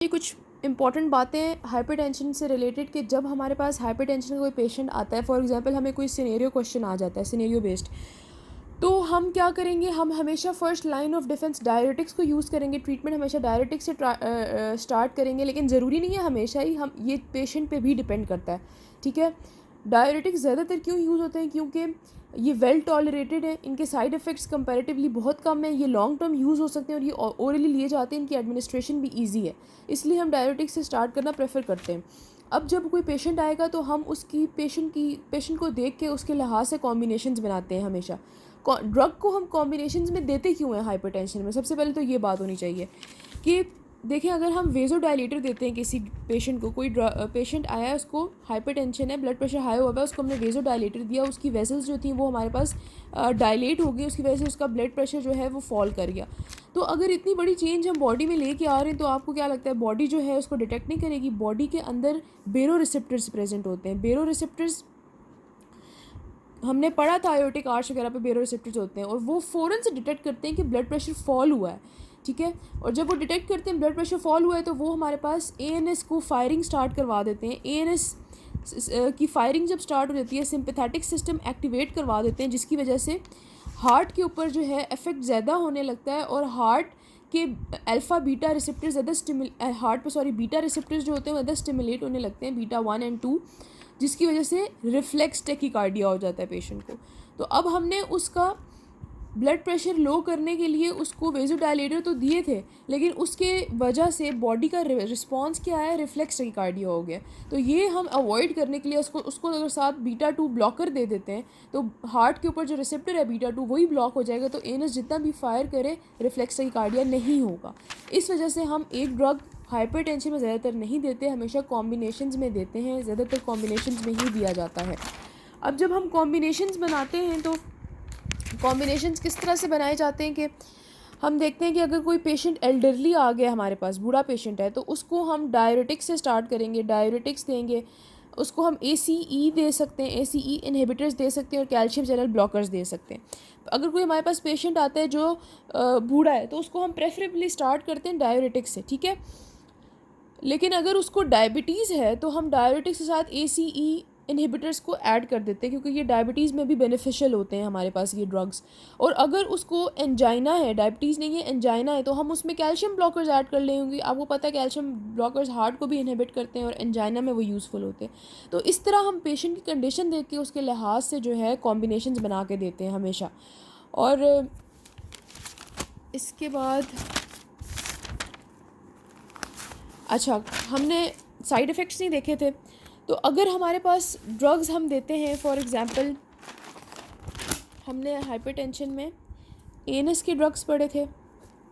ये कुछ इंपॉर्टेंट बातें हाइपरटेंशन से रिलेटेड कि जब हमारे पास हाइपरटेंशन का कोई पेशेंट आता है, फॉर एग्जांपल हमें कोई सिनेरियो क्वेश्चन आ जाता है सिनेरियो बेस्ड, तो हम क्या करेंगे, हम हमेशा first line of defence diuretics को यूज़ करेंगे। ट्रीटमेंट हमेशा डायरेटिक्स से स्टार्ट करेंगे, लेकिन ज़रूरी नहीं है हमेशा ही, हम ये पेशेंट पे भी डिपेंड करता है। ठीक है, डायरेटिक्स ज़्यादातर क्यों यूज़ होते हैं, क्योंकि ये वेल टॉलरेटेड है, इनके साइड इफ़ेक्ट्स कंपैरेटिवली बहुत कम है, ये लॉन्ग टर्म यूज़ हो सकते हैं और ये ओरली लिए जाते हैं, इनकी एडमिनिस्ट्रेशन भी ईजी है, इसलिए हम डायरेटिक्स से स्टार्ट करना प्रेफर करते हैं। अब जब कोई पेशेंट आएगा तो हम उसकी पेशेंट को देख के उसके लिहाज से कॉम्बिनेशंस बनाते हैं हमेशा। ड्रग को हम कॉम्बिनेशंस में देते क्यों हैं हाइपरटेंशन में, सबसे पहले तो ये बात होनी चाहिए कि देखें, अगर हम वेज़ोडाइलेटर देते हैं किसी पेशेंट को, कोई पेशेंट आया है, उसको हाइपरटेंशन है, ब्लड प्रेशर हाई हुआ है, उसको हमने वेज़ोडाइलेटर दिया, उसकी वेसल्स जो थी वो हमारे पास डायलेट हो गई, उसकी वजह से उसका ब्लड प्रेशर जो है वो फॉल कर गया। तो अगर इतनी बड़ी चेंज हम बॉडी में लेके आ रहे हैं तो आपको क्या लगता है बॉडी जो है उसको डिटेक्ट नहीं करेगी? बॉडी के अंदर बेरो रिसेप्टर्स प्रेजेंट होते हैं। बेरो रिसेप्टर्स हमने पढ़ा था आयोटिक आर्च वगैरह पे बेरो रिसेप्टर्स होते हैं और वो फ़ौरन से डिटेक्ट करते हैं कि ब्लड प्रेशर फॉल हुआ है। ठीक है, और जब वो डिटेक्ट करते हैं ब्लड प्रेशर फॉल हुआ है तो वो हमारे पास एएनएस को फायरिंग स्टार्ट करवा देते हैं। एएनएस की फायरिंग जब स्टार्ट हो जाती है, सिंपैथेटिक सिस्टम एक्टिवेट करवा देते हैं, जिसकी वजह से हार्ट के ऊपर जो है इफेक्ट ज़्यादा होने लगता है और हार्ट के अल्फ़ा बीटा रिसेप्टर्स ज़्यादा बीटा रिसेप्टर्स जो होते हैं वो ज़्यादा स्टिमुलेट होने लगते हैं, बीटा 1 और 2, जिसकी वजह से रिफ्लेक्स टेकिकार्डिया हो जाता है पेशेंट को। तो अब हमने उसका ब्लड प्रेशर लो करने के लिए उसको वेज़ोडाइलेटर तो दिए थे, लेकिन उसके वजह से बॉडी का रिस्पॉन्स क्या है, रिफ्लेक्स टेकिकार्डिया हो गया। तो ये हम अवॉइड करने के लिए उसको अगर साथ बीटा 2 ब्लॉकर दे देते हैं तो हार्ट के ऊपर जो रिसेप्टर है बीटा 2 वही ब्लॉक हो जाएगा, तो एनस जितना भी फायर करे रिफ्लेक्स टेकिकार्डिया नहीं होगा। इस वजह से हम एक ड्रग हाइपरटेंशन में ज़्यादातर नहीं देते, हमेशा कॉम्बिनेशंस में देते हैं, ज़्यादातर कॉम्बिनेशंस में ही दिया जाता है। अब जब हम कॉम्बिनेशंस बनाते हैं तो कॉम्बिनेशंस किस तरह से बनाए जाते हैं कि हम देखते हैं कि अगर कोई पेशेंट एल्डरली आ गया हमारे पास, बूढ़ा पेशेंट है, तो उसको हम डायरेटिक्स से स्टार्ट करेंगे, डायरेटिक्स देंगे, उसको हम ACE दे सकते हैं, ACE इनहिबिटर्स दे सकते हैं और कैल्शियम चैनल ब्लॉकर्स दे सकते हैं। अगर कोई हमारे पास पेशेंट आता है जो बूढ़ा है तो उसको हम प्रेफरेबली स्टार्ट करते हैं डायरेटिक्स से। ठीक है, लेकिन अगर उसको डायबिटीज़ है तो हम डायरेटिक्स के साथ ACE इनहिबिटर्स को ऐड कर देते हैं, क्योंकि ये डायबिटीज़ में भी बेनिफिशियल होते हैं हमारे पास ये ड्रग्स। और अगर उसको एंजाइना है, डायबिटीज़ नहीं है एंजाइना है, तो हम उसमें कैल्शियम ब्लॉकर्स ऐड कर लेंगे। आपको पता है कैल्शियम ब्लॉकर्स हार्ट को भी इनहिबिट करते हैं और एंजाइना में वो यूज़फुल होते हैं। तो इस तरह हम पेशेंट की कंडीशन देख के उसके लिहाज से जो है कॉम्बिनेशंस बना के देते हैं हमेशा। और इसके बाद अच्छा, हमने साइड इफ़ेक्ट्स नहीं देखे थे, तो अगर हमारे पास ड्रग्स हम देते हैं, फॉर एग्ज़ाम्पल हमने हाइपरटेंशन में ANS के ड्रग्स पढ़े थे।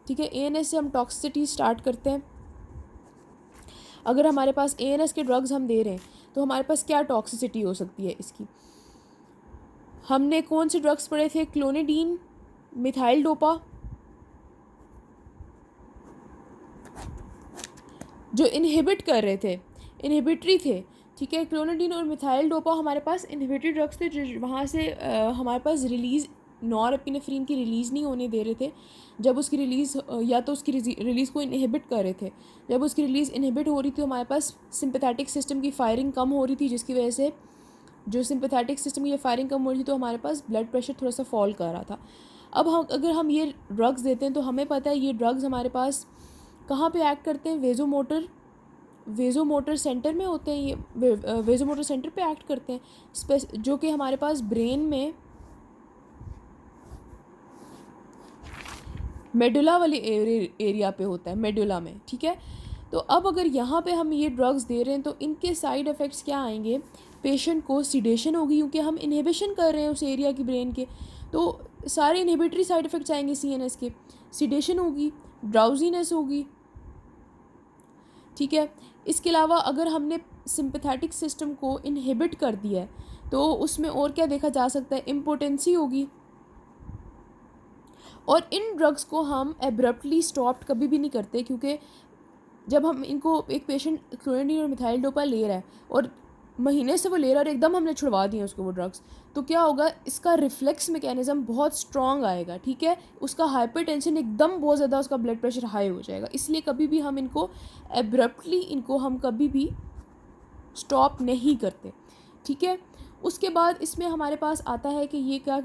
ठीक है, ANS से हम टॉक्सिसिटी स्टार्ट करते हैं। अगर हमारे पास ANS के ड्रग्स हम दे रहे हैं तो हमारे पास क्या टॉक्सिसिटी हो सकती है इसकी। हमने कौन से ड्रग्स पढ़े थे, क्लोनिडीन, मिथाइल डोपा, जो इनहिबिट कर रहे थे, इनहिबिटरी थे। ठीक है, क्लोनिडीन और मिथाइल डोपा हमारे पास इनहिबिटरी ड्रग्स थे, जो वहाँ से हमारे पास रिलीज़ नॉरएपिनेफ्रिन की रिलीज़ नहीं होने दे रहे थे। जब उसकी रिलीज़ या तो उसकी रिलीज़ को इनहिबिट कर रहे थे, जब उसकी रिलीज़ इनहिबिट हो रही थी तो हमारे पास सिंपैथेटिक सिस्टम की फायरिंग कम हो रही थी, जिसकी वजह से जो सिंपैथेटिक सिस्टम की फायरिंग कम हो रही थी तो हमारे पास ब्लड प्रेशर थोड़ा सा फॉल कर रहा था। अब हम अगर हम ये ड्रग्स देते हैं तो हमें पता है ये ड्रग्स हमारे पास कहाँ पे एक्ट करते हैं, वेज़ोमोटर सेंटर में होते हैं। ये वेज़ोमोटर सेंटर पे एक्ट करते हैं, जो कि हमारे पास ब्रेन में मेडुला वाली एरिया पे होता है, मेडुला में। ठीक है, तो अब अगर यहाँ पे हम ये ड्रग्स दे रहे हैं तो इनके साइड इफ़ेक्ट्स क्या आएंगे, पेशेंट को सिडेशन होगी, क्योंकि हम इनहिबिशन कर रहे हैं उस एरिया की ब्रेन के, तो सारे इनहिबिटरी साइड इफ़ेक्ट्स आएंगे CNS के। सिडेशन होगी, ड्राउजीनेस होगी। ठीक है, इसके अलावा अगर हमने सिंपैथेटिक सिस्टम को इनहिबिट कर दिया है तो उसमें और क्या देखा जा सकता है, इम्पोटेंसी होगी। और इन ड्रग्स को हम एब्रप्टली स्टॉप कभी भी नहीं करते, क्योंकि जब हम इनको, एक पेशेंट क्लोनिडीन और मिथाइल डोपा ले रहा है और महीने से वो ले रहा है और एकदम हमने छुड़वा दिए उसको वो ड्रग्स, तो क्या होगा, इसका रिफ्लेक्स मैकेनिज़्म बहुत स्ट्रॉन्ग आएगा, ठीक है। उसका हाइपरटेंशन एकदम बहुत ज़्यादा, उसका ब्लड प्रेशर हाई हो जाएगा। इसलिए कभी भी हम इनको एब्रप्टली, इनको हम कभी भी स्टॉप नहीं करते, ठीक है। उसके बाद इसमें हमारे पास आता है कि ये क्या